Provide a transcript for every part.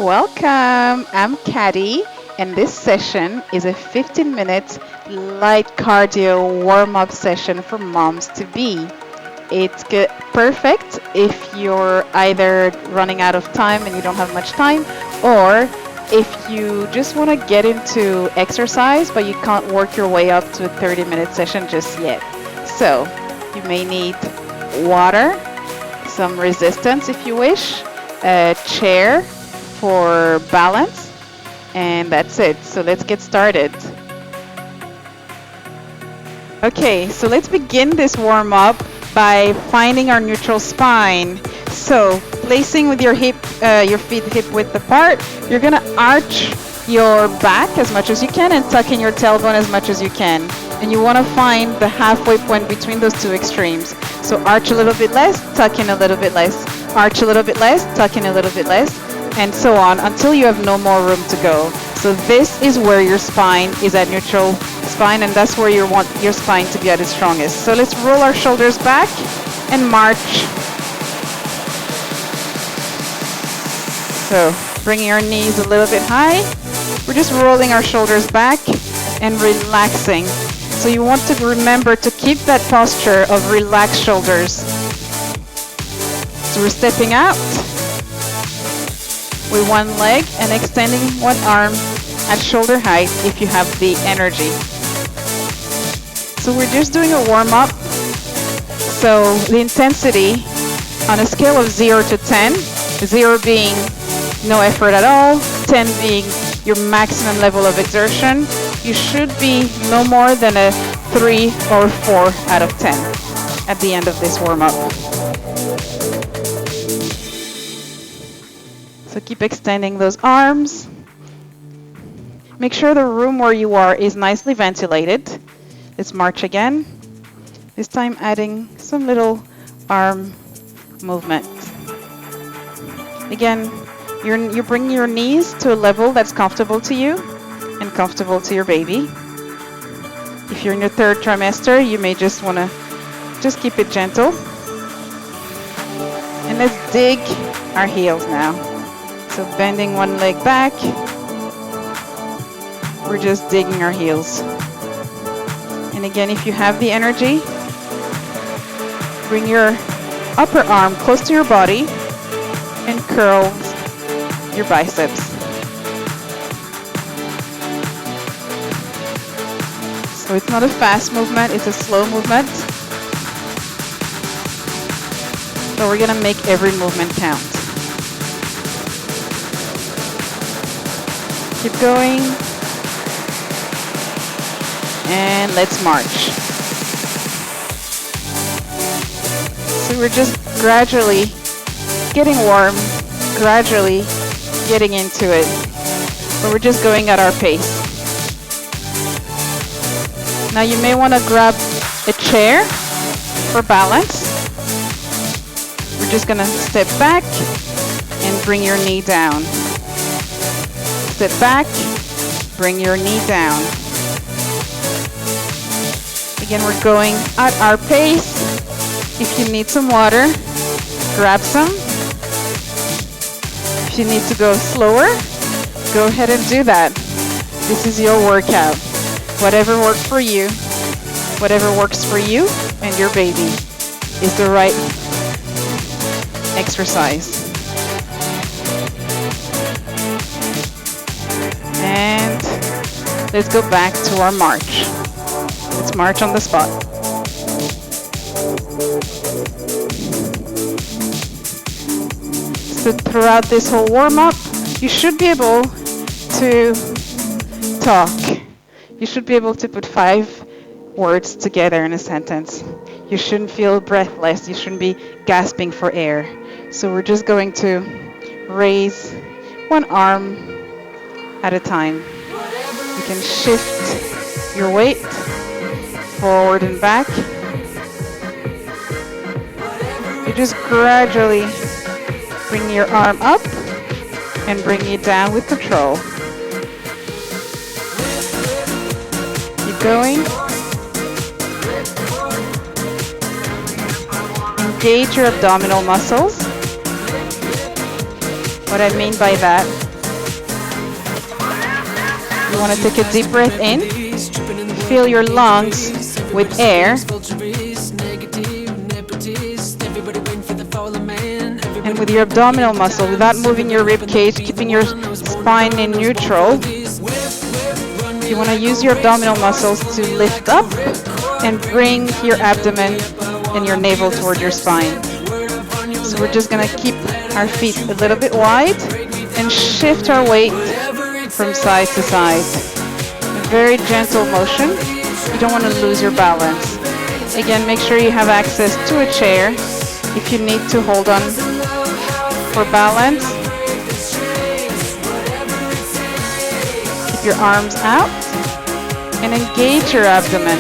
Welcome. I'm Caddy, and this session is a 15-minute light cardio warm-up session for moms to be. It's perfect if you're either running out of time and you don't have much time, or if you just want to get into exercise but you can't work your way up to a 30-minute session just yet. So, you may need water, some resistance if you wish, a chair for balance, and that's it. So let's get started. Okay, so let's begin this warm up by finding our neutral spine. So placing with your your feet hip width apart, you're gonna arch your back as much as you can and tuck in your tailbone as much as you can. And you want to find the halfway point between those two extremes. So arch a little bit less, tuck in a little bit less, arch a little bit less, tuck in a little bit less, and so on until you have no more room to go. So this is where your spine is at neutral spine, and that's where you want your spine to be at its strongest. So let's roll our shoulders back and march. So bringing our knees a little bit high. We're just rolling our shoulders back and relaxing. So you want to remember to keep that posture of relaxed shoulders. So we're stepping out with one leg and extending one arm at shoulder height if you have the energy. So we're just doing a warm-up. So the intensity on a scale of 0 to 10, 0 being no effort at all, 10 being your maximum level of exertion, you should be no more than a 3 or 4 out of 10 at the end of this warm-up. So keep extending those arms. Make sure the room where you are is nicely ventilated. Let's march again. This time adding some little arm movement. Again, you're bringing your knees to a level that's comfortable to you and comfortable to your baby. If you're in your third trimester, you may just want to just keep it gentle. And let's dig our heels now. So bending one leg back, we're just digging our heels. And again, if you have the energy, bring your upper arm close to your body and curl your biceps. So it's not a fast movement, it's a slow movement. So we're gonna make every movement count. Keep going. And let's march. So we're just gradually getting warm, gradually getting into it. But we're just going at our pace. Now you may want to grab a chair for balance. We're just going to step back and bring your knee down. Step back, bring your knee down. Again, we're going at our pace. If you need some water, grab some. If you need to go slower, go ahead and do that. This is your workout. Whatever works for you and your baby is the right exercise. And let's go back to our march. Let's march on the spot. So throughout this whole warm-up, you should be able to talk. You should be able to put 5 words together in a sentence. You shouldn't feel breathless. You shouldn't be gasping for air. So we're just going to raise one arm at a time. You can shift your weight forward and back. You just gradually bring your arm up and bring it down with control. Keep going. Engage your abdominal muscles. What I mean by that You want to take a deep breath in, fill your lungs with air, and with your abdominal muscle, without moving your rib cage, keeping your spine in neutral, you want to use your abdominal muscles to lift up and bring your abdomen and your navel toward your spine. So we're just going to keep our feet a little bit wide and shift our weight from side to side. A very gentle motion. You don't want to lose your balance. Again, make sure you have access to a chair if you need to hold on for balance. Keep your arms out and engage your abdomen.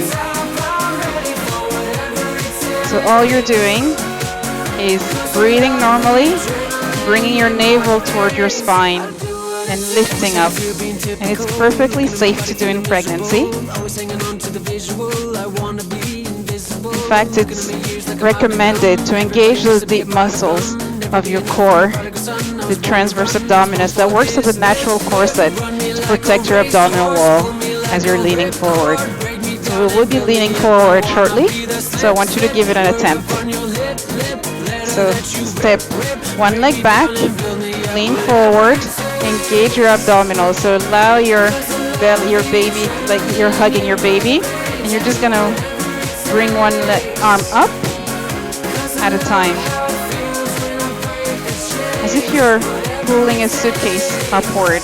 So all you're doing is breathing normally, bringing your navel toward your spine and lifting up. And it's perfectly safe to do in pregnancy. In fact, it's recommended to engage those deep muscles of your core, the transverse abdominis, that works as a natural corset to protect your abdominal wall as you're leaning forward. So we will be leaning forward shortly, so I want you to give it an attempt. So step one leg back, lean forward, engage your abdominals. So allow your belly, your baby, like you're hugging your baby, and you're just gonna bring one arm up at a time, as if you're pulling a suitcase upward.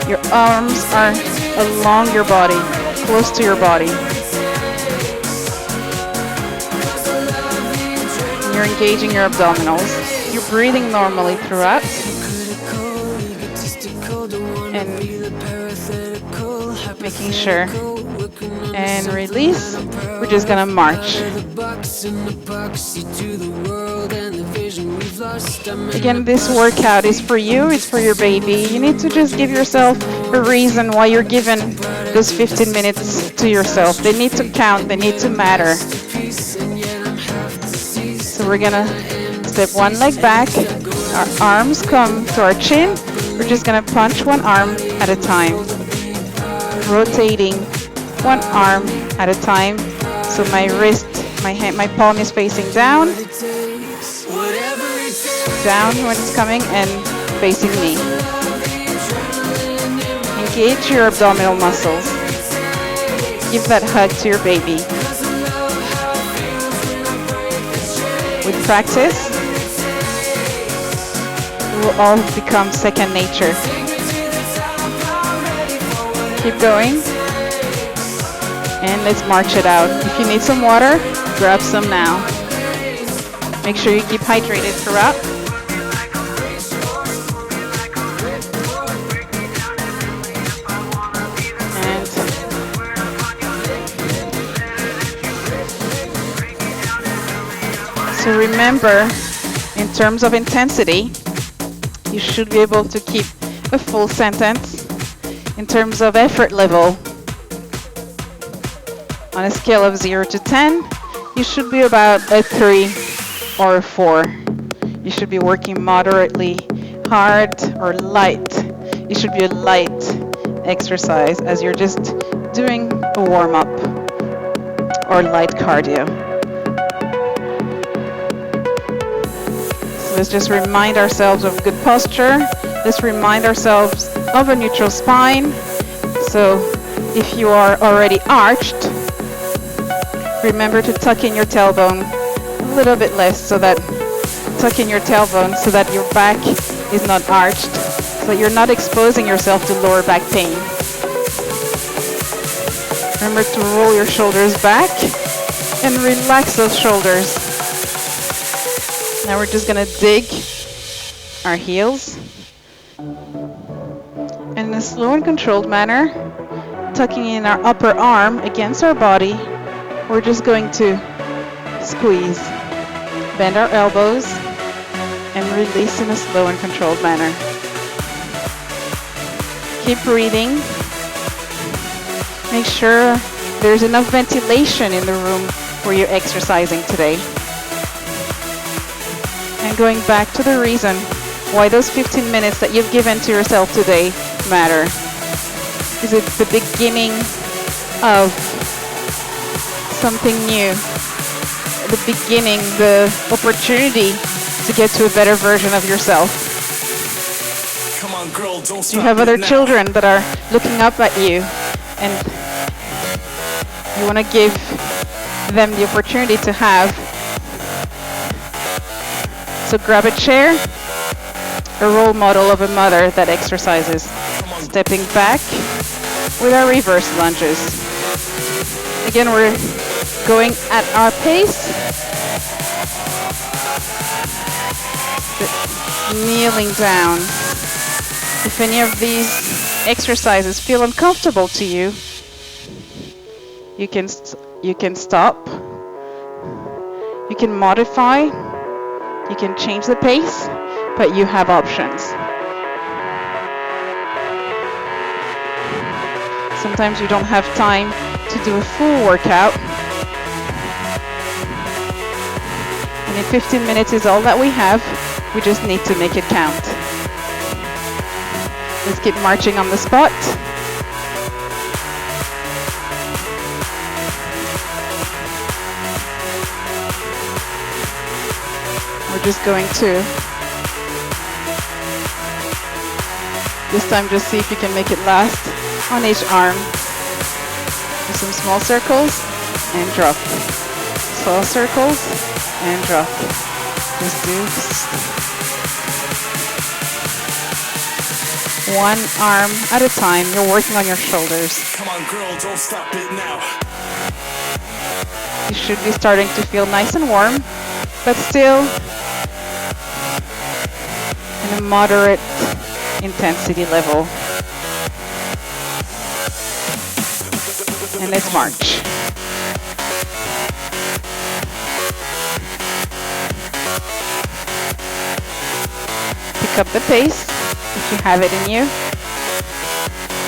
Your arms are along your body, close to your body. You're engaging your abdominals. You're breathing normally throughout. And making sure. And release. We're just gonna march. Again, this workout is for you, it's for your baby. You need to just give yourself a reason why you're given those 15 minutes to yourself. They need to count, they need to matter. So we're gonna step one leg back, our arms come to our chin. We're just gonna punch one arm at a time, rotating one arm at a time. So my wrist, my hand, my palm is facing down when it's coming, and facing me. Engage your abdominal muscles. Give that hug to your baby. With practice, it will all become second nature. Keep going. And let's march it out. If you need some water, grab some now. Make sure you keep hydrated throughout. And so remember, in terms of intensity, you should be able to keep a full sentence. In terms of effort level, on a scale of 0 to 10, you should be about a 3 or a 4. You should be working moderately hard or light. It should be a light exercise as you're just doing a warm-up or light cardio. So let's just remind ourselves of good posture. Let's remind ourselves of a neutral spine. So if you are already arched, remember to tuck in your tailbone a little bit less, so that tuck in your tailbone so that your back is not arched, so that you're not exposing yourself to lower back pain. Remember to roll your shoulders back and relax those shoulders. Now we're just gonna dig our heels. And in a slow and controlled manner, tucking in our upper arm against our body, we're just going to squeeze, bend our elbows, and release in a slow and controlled manner. Keep breathing. Make sure there's enough ventilation in the room where you're exercising today. And going back to the reason why those 15 minutes that you've given to yourself today matter. Is it the beginning of something new? The beginning, the opportunity to get to a better version of yourself? Come on, girl, don't Do you have other children that are looking up at you and you want to give them the opportunity to have? So grab a chair, a role model of a mother that exercises. Stepping back with our reverse lunges. Again, we're going at our pace. Kneeling down. If any of these exercises feel uncomfortable to you, you can stop. You can modify. You can change the pace, but you have options. Sometimes you don't have time to do a full workout. And if 15 minutes is all that we have, we just need to make it count. Let's keep marching on the spot. We're just going to, this time just see if you can make it last on each arm. Do some small circles and drop. Small circles and drop. Just do one arm at a time. You're working on your shoulders. Come on, girl, don't stop it now. You should be starting to feel nice and warm, but still in a moderate intensity level. And let's march. Pick up the pace if you have it in you.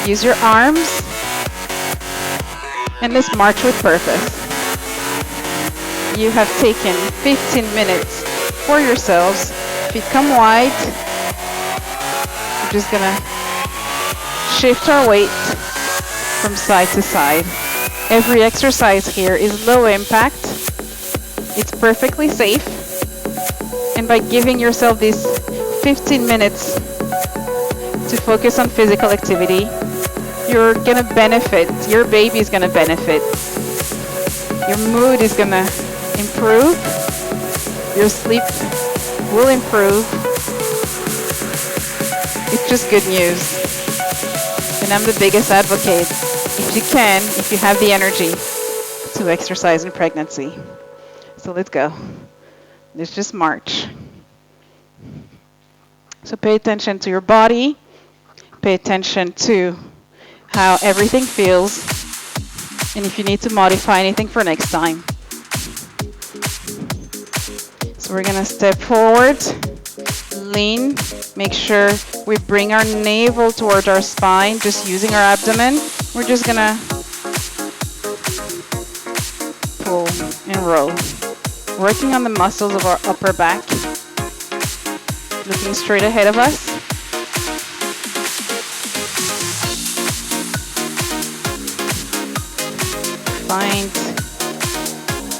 Use your arms. And let's march with purpose. You have taken 15 minutes for yourselves. Feet come wide. We're just gonna shift our weight from side to side. Every exercise here is low impact. It's perfectly safe. And by giving yourself these 15 minutes to focus on physical activity, you're gonna benefit. Your baby's gonna benefit. Your mood is gonna improve. Your sleep will improve. It's just good news. And I'm the biggest advocate. If you can, if you have the energy to exercise in pregnancy. So let's go. Let's just march. So pay attention to your body. Pay attention to how everything feels. And if you need to modify anything for next time. So we're gonna step forward, lean, make sure we bring our navel towards our spine, just using our abdomen. We're just gonna pull and roll. Working on the muscles of our upper back. Looking straight ahead of us. Find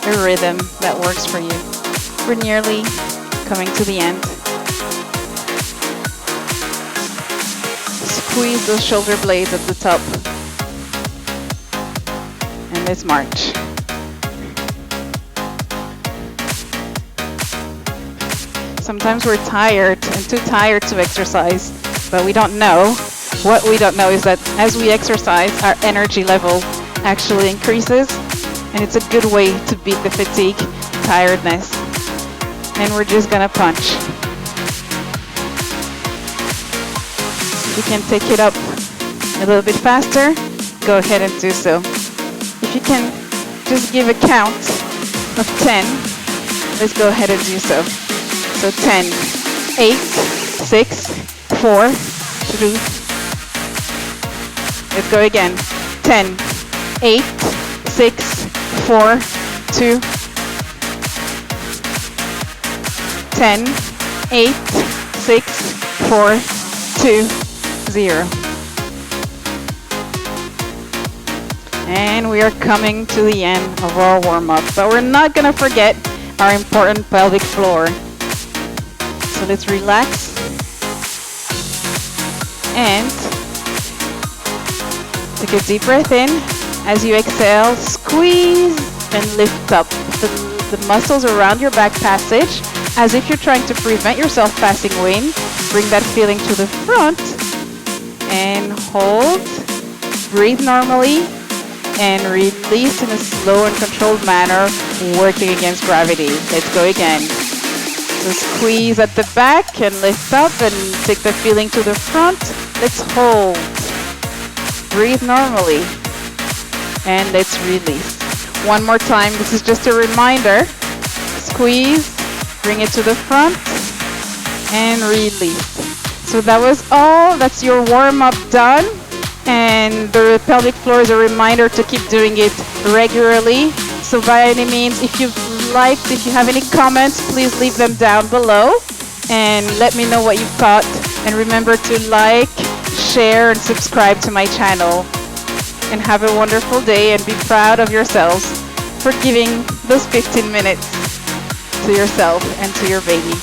a rhythm that works for you. We're nearly coming to the end. Squeeze those shoulder blades at the top. And let's march. Sometimes we're tired and too tired to exercise, but we don't know. What we don't know is that as we exercise, our energy level actually increases, and it's a good way to beat the fatigue, tiredness. And we're just gonna punch. If you can take it up a little bit faster, go ahead and do so. If you can just give a count of 10, let's go ahead and do so. So 10, 8, 6, 4, 3. Let's go again. 10, 8, 6, 4, 2. 10, 8, 6, 4, 2, 0. And we are coming to the end of our warm-up, but we're not gonna forget our important pelvic floor. So let's relax and take a deep breath in. As you exhale, squeeze and lift up the muscles around your back passage as if you're trying to prevent yourself passing wind. Bring that feeling to the front and hold. Breathe normally and release in a slow and controlled manner, working against gravity. Let's go again. So squeeze at the back and lift up and take the feeling to the front. Let's hold. Breathe normally and let's release. One more time. This is just a reminder. Squeeze, bring it to the front and release. So that was all. That's your warm-up done. And the pelvic floor is a reminder to keep doing it regularly. So by any means, if you have any comments, please leave them down below and let me know what you thought. And remember to like, share, and subscribe to my channel. And have a wonderful day and be proud of yourselves for giving those 15 minutes to yourself and to your baby.